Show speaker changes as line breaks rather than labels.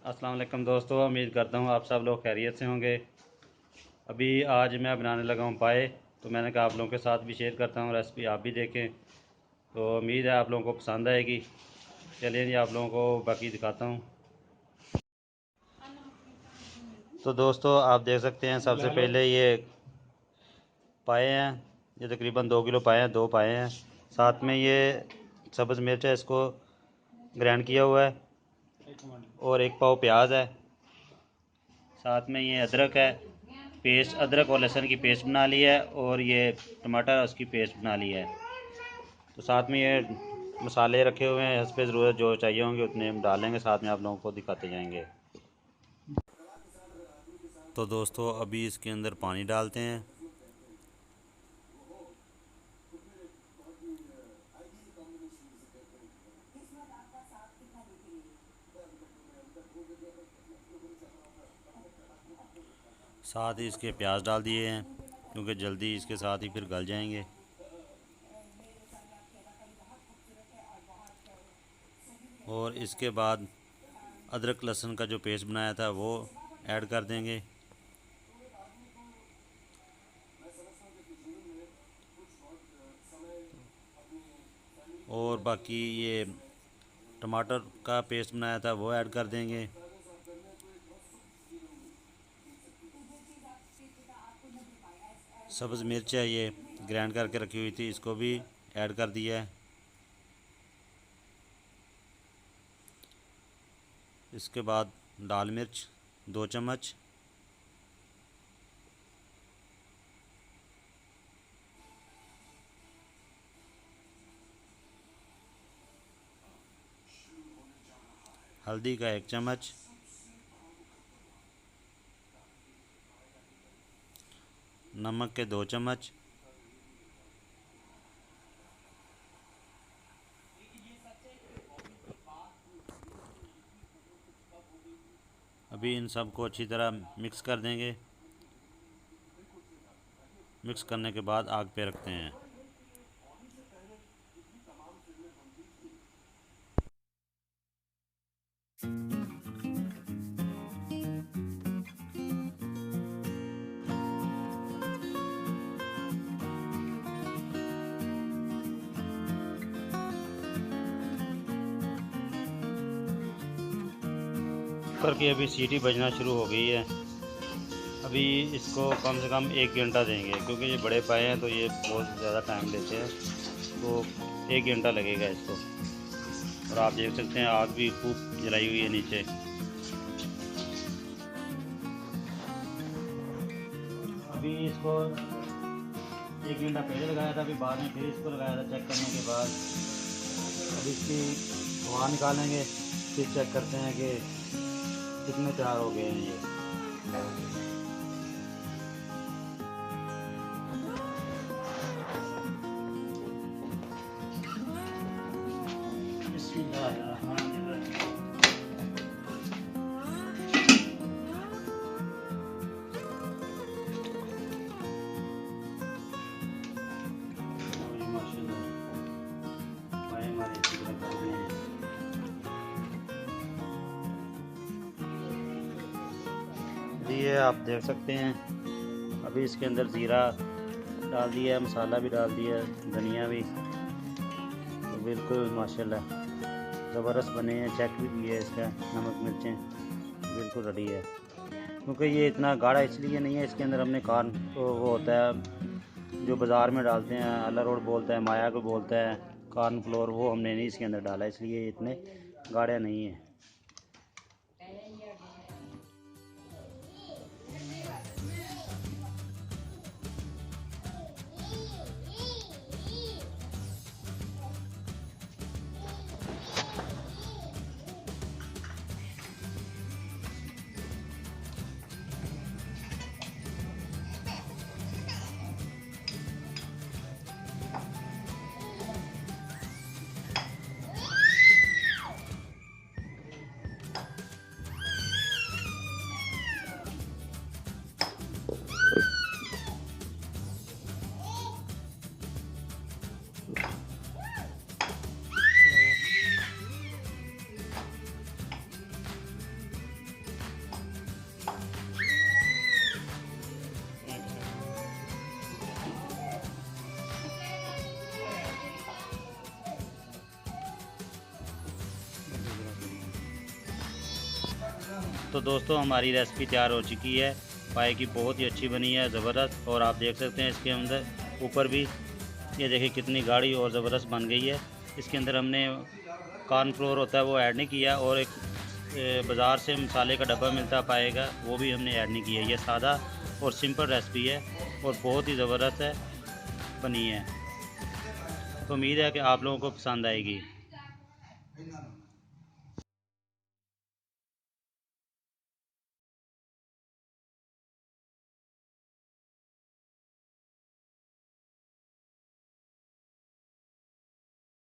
अस्सलाम वालेकुम दोस्तों, उम्मीद करता हूँ आप सब लोग खैरियत से होंगे। अभी आज मैं बनाने लगा हूँ पाए, तो मैंने कहा आप लोगों के साथ भी शेयर करता हूँ, रेसिपी आप भी देखें। तो उम्मीद है आप लोगों को पसंद आएगी। चलिए जी, आप लोगों को बाकी दिखाता हूँ। तो दोस्तों आप देख सकते हैं, सबसे पहले ये पाए हैं। ये तकरीबन 2 किलो पाए हैं, 2 पाए हैं। साथ में ये सब्ज़ मिर्च है, इसको ग्राइंड किया हुआ है। और 1 पाव प्याज है। साथ में ये अदरक है, पेस्ट, अदरक और लहसुन की पेस्ट बना ली है। और ये टमाटर, उसकी पेस्ट बना ली है। तो साथ में ये मसाले रखे हुए हैं, इस पर ज़रूरत जो चाहिए होंगे उतने हम डालेंगे, साथ में आप लोगों को दिखाते जाएंगे। तो दोस्तों अभी इसके अंदर पानी डालते हैं। साथ ही इसके प्याज डाल दिए हैं, क्योंकि जल्दी इसके साथ ही फिर गल जाएंगे। और इसके बाद अदरक लहसुन का जो पेस्ट बनाया था वो ऐड कर देंगे। और बाकी ये टमाटर का पेस्ट बनाया था वो ऐड कर देंगे। सब्ज़ मिर्च है, ये ग्राइंड करके रखी हुई थी, इसको भी ऐड कर दिया है। इसके बाद लाल मिर्च 2 चम्मच, हल्दी का 1 चम्मच, नमक के 2 चम्मच, अभी इन सब को अच्छी तरह मिक्स कर देंगे। मिक्स करने के बाद आग पे रखते हैं। कुकर की अभी सीटी बजना शुरू हो गई है। अभी इसको कम से कम 1 घंटा देंगे, क्योंकि ये बड़े पाए हैं तो ये बहुत ज़्यादा टाइम लेते हैं। तो 1 घंटा लगेगा इसको। और आप देख सकते हैं आग भी खूब जलाई हुई है नीचे। अभी इसको 1 घंटा पहले लगाया था, अभी बाद में फिर इसको लगाया था चेक करने के बाद। अब इसकी हवा निकालेंगे, फिर चेक करते हैं कि कितने तैयार हो गए हैं ये। ये आप देख सकते हैं, अभी इसके अंदर ज़ीरा डाल दिया है, मसाला भी डाल दिया है, धनिया भी। तो बिल्कुल माशाल्लाह ज़बरदस्त बने हैं। चेक भी किया है इसका, नमक मिर्चें बिल्कुल रेडी है। क्योंकि ये इतना गाढ़ा इसलिए नहीं है, इसके अंदर हमने कॉर्न तो वो होता है जो बाज़ार में डालते हैं, अरारोट बोलता है, माया को बोलता है, कॉर्न फ्लोर, वो हमने नहीं इसके अंदर डाला, इसलिए इतने गाढ़े नहीं है। तो दोस्तों हमारी रेसिपी तैयार हो चुकी है। पाए की बहुत ही अच्छी बनी है, ज़बरदस्त। और आप देख सकते हैं इसके अंदर ऊपर भी ये देखिए कितनी गाढ़ी और ज़बरदस्त बन गई है। इसके अंदर हमने कॉर्नफ्लोर होता है वो ऐड नहीं किया, और एक बाज़ार से मसाले का डब्बा मिलता है पाए का, वो भी हमने ऐड नहीं किया। ये सादा और सिंपल रेसिपी है और बहुत ही ज़बरदस्त है बनी है। तो उम्मीद है कि आप लोगों को पसंद आएगी।